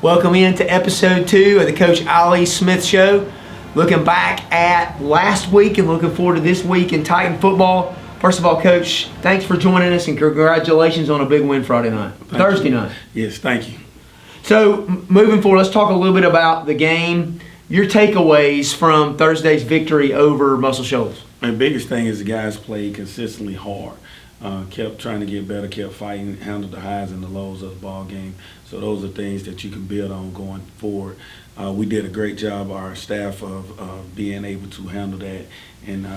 Welcome into episode 2 of the Coach Ali Smith Show. Looking back at last week and looking forward to this week in Titan football. First of all, Coach, thanks for joining us and congratulations on a big win Thursday night. Yes, thank you. So, moving forward, let's talk a little bit about the game. Your takeaways from Thursday's victory over Muscle Shoals. The biggest thing is the guys played consistently hard. Kept trying to get better, kept fighting, handled the highs and the lows of the ball game. So those are things that you can build on going forward. We did a great job, our staff, of being able to handle that and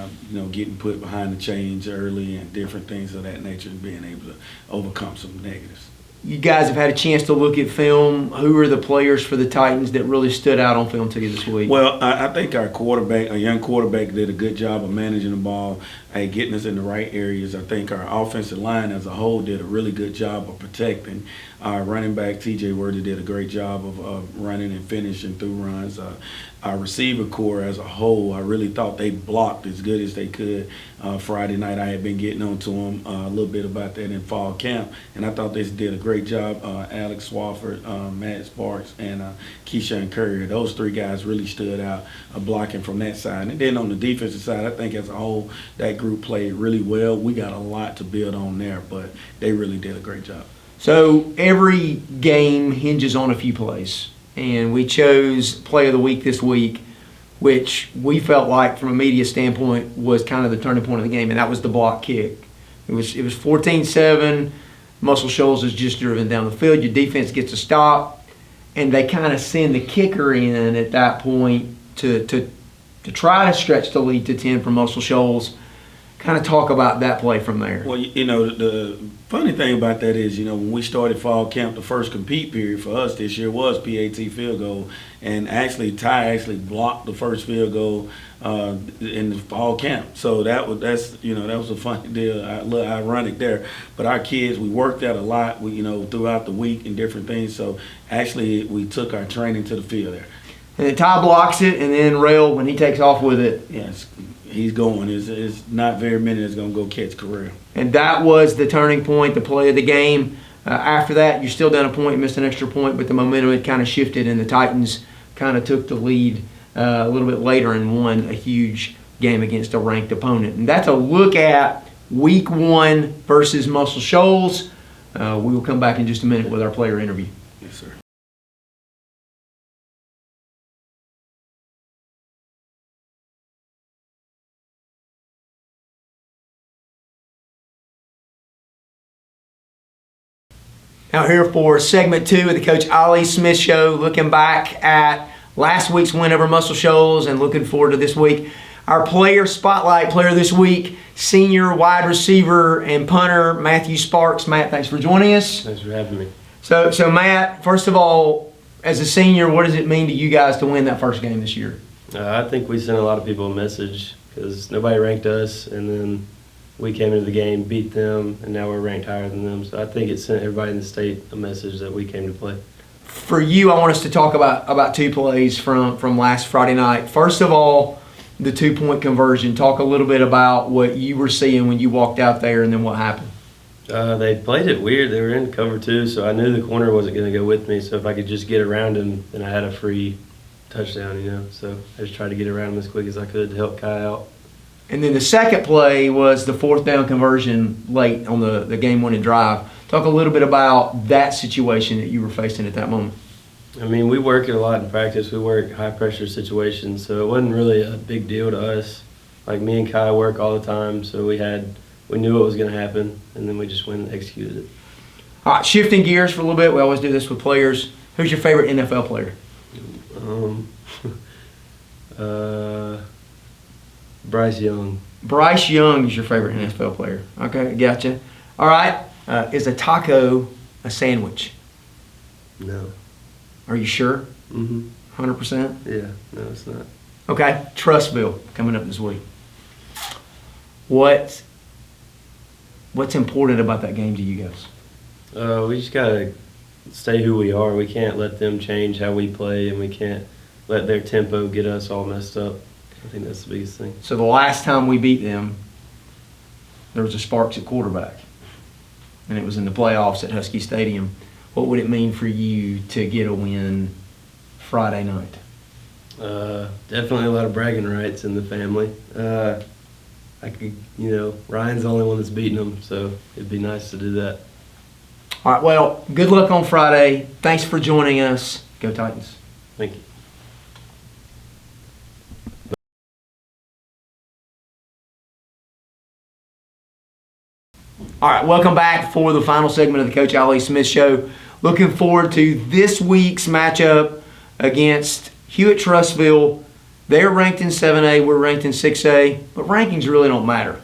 getting put behind the chains early and different things of that nature and being able to overcome some negatives. You guys have had a chance to look at film. Who are the players for the Titans that really stood out on film to you this week? Well, I think our quarterback, a young quarterback, did a good job of managing the ball and getting us in the right areas. I think our offensive line as a whole did a really good job of protecting. Our running back, T.J. Worthy, did a great job of running and finishing through runs. Our receiver core as a whole, I really thought they blocked as good as they could. Friday night, I had been getting on to them a little bit about that in fall camp, and I thought they did a great job. Alex Swafford, Matt Sparks, and Keyshawn Curry, those three guys really stood out blocking from that side. And then on the defensive side, I think as a whole, that group played really well. We got a lot to build on there, but they really did a great job. So every game hinges on a few plays, and we chose play of the week this week, which we felt like from a media standpoint was kind of the turning point of the game, and that was the block kick. It was 14-7. Muscle Shoals is just driven down the field. Your defense gets a stop, and they kind of send the kicker in at that point to try to stretch the lead to 10 for Muscle Shoals. Kind of talk about that play from there. Well, the funny thing about that is, when we started fall camp, the first compete period for us this year was PAT field goal, and Ty blocked the first field goal in the fall camp. So that was a funny deal, a little ironic there. But our kids, we worked that a lot, throughout the week and different things. So actually, we took our training to the field there. And then Ty blocks it, and then Rail, when he takes off with it. Yes. He's going. It's not very many that's going to go catch Correa. And that was the turning point, the play of the game. After that, you're still down a point, missed an extra point, but the momentum had kind of shifted, and the Titans kind of took the lead a little bit later and won a huge game against a ranked opponent. And that's a look at Week 1 versus Muscle Shoals. We will come back in just a minute with our player interview. Yes, sir. Now here for segment 2 of the Coach Ali Smith Show, looking back at last week's win over Muscle Shoals and looking forward to this week. Our player spotlight player this week, senior wide receiver and punter Matthew Sparks. Matt, thanks for joining us. Thanks for having me. So Matt, first of all, as a senior, what does it mean to you guys to win that first game this year? I think we sent a lot of people a message because nobody ranked us, and then we came into the game, beat them, and now we're ranked higher than them. So I think it sent everybody in the state a message that we came to play. For you, I want us to talk about 2 plays from last Friday night. First of all, the 2-point conversion. Talk a little bit about what you were seeing when you walked out there and then what happened. They played it weird. They were in cover 2, so I knew the corner wasn't going to go with me. So if I could just get around him, then I had a free touchdown, So I just tried to get around him as quick as I could to help Kai out. And then the second play was the 4th down conversion late on the game-winning drive. Talk a little bit about that situation that you were facing at that moment. I mean, we work it a lot in practice. We work high-pressure situations, so it wasn't really a big deal to us. Like, me and Kai work all the time, so we knew what was going to happen, and then we just went and executed it. All right, shifting gears for a little bit. We always do this with players. Who's your favorite NFL player? Bryce Young. Bryce Young is your favorite NFL player. Okay, gotcha. All right, is a taco a sandwich? No. Are you sure? 100%? Yeah, no, it's not. Okay, Trustville coming up this week. What's important about that game to you guys? We just got to stay who we are. We can't let them change how we play, and we can't let their tempo get us all messed up. I think that's the biggest thing. So the last time we beat them, there was a Sparks at quarterback, and it was in the playoffs at Husky Stadium. what would it mean for you to get a win Friday night? Definitely a lot of bragging rights in the family. I could, Ryan's the only one that's beaten them, so it'd be nice to do that. All right, well, good luck on Friday. Thanks for joining us. Go Titans. Thank you. All right, welcome back for the final segment of the Coach Ali Smith Show. Looking forward to this week's matchup against Hewitt-Trussville. They're ranked in 7A, we're ranked in 6A, but rankings really don't matter.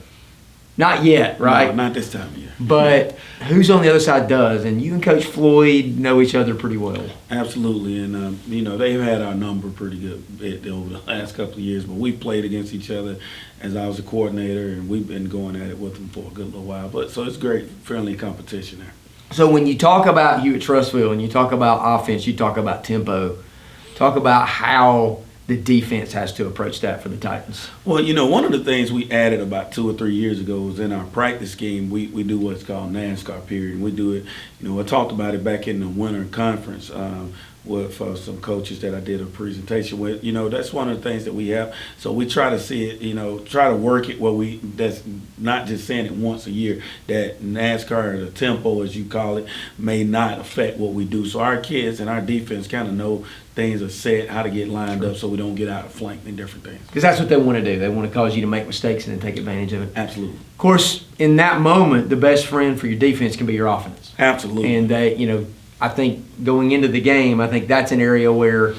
Not yet, right? No, not this time of year. But who's on the other side does, and you and Coach Floyd know each other pretty well. Absolutely, and they've had our number pretty good over the last couple of years. But we played against each other as I was a coordinator, and we've been going at it with them for a good little while. But so it's great, friendly competition there. So when you talk about Hewitt-Trussville and you talk about offense, you talk about tempo, talk about how the defense has to approach that for the Titans. Well, one of the things we added about 2 or 3 years ago was in our practice scheme, we do what's called NASCAR period. And we do it, I talked about it back in the winter conference with some coaches that I did a presentation with. That's one of the things that we have. So we try to see it, try to work it that's not just saying it once a year, that NASCAR, or the tempo as you call it, may not affect what we do. So our kids and our defense kind of know things are set, how to get lined up so we don't get out of flank and different things. Because that's what they want to do. They want to cause you to make mistakes and then take advantage of it. Absolutely. Of course, in that moment, the best friend for your defense can be your offense. Absolutely. And I think going into the game, I think that's an area where,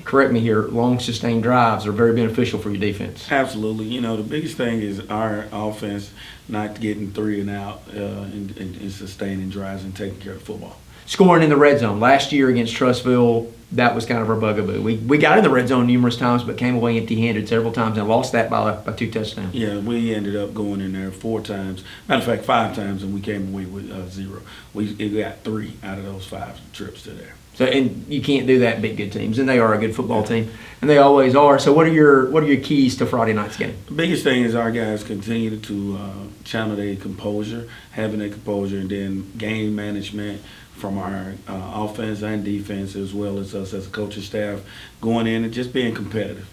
correct me here, long sustained drives are very beneficial for your defense. Absolutely. The biggest thing is our offense not getting 3 and out and sustaining drives and taking care of football. Scoring in the red zone. Last year against Trussville, that was kind of our bugaboo. We got in the red zone numerous times, but came away empty-handed several times and lost that by 2 touchdowns. Yeah, we ended up going in there 4 times. Matter of fact, 5 times, and we came away with 0. We got 3 out of those 5 trips to there. So, and you can't do that in big good teams, and they are a good football team, and they always are. So, what are your keys to Friday night's game? The biggest thing is our guys continue to channel their composure, having their composure, and then game management from our offense and defense, as well as us as a coaching staff, going in and just being competitive.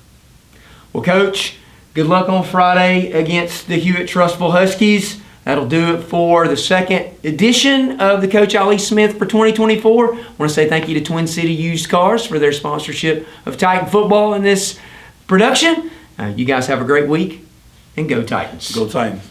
Well, Coach, good luck on Friday against the Hewitt-Trussville Huskies. That'll do it for the second edition of the Coach Ali Smith for 2024. I want to say thank you to Twin City Used Cars for their sponsorship of Titan football in this production. You guys have a great week, and go Titans. Go Titans.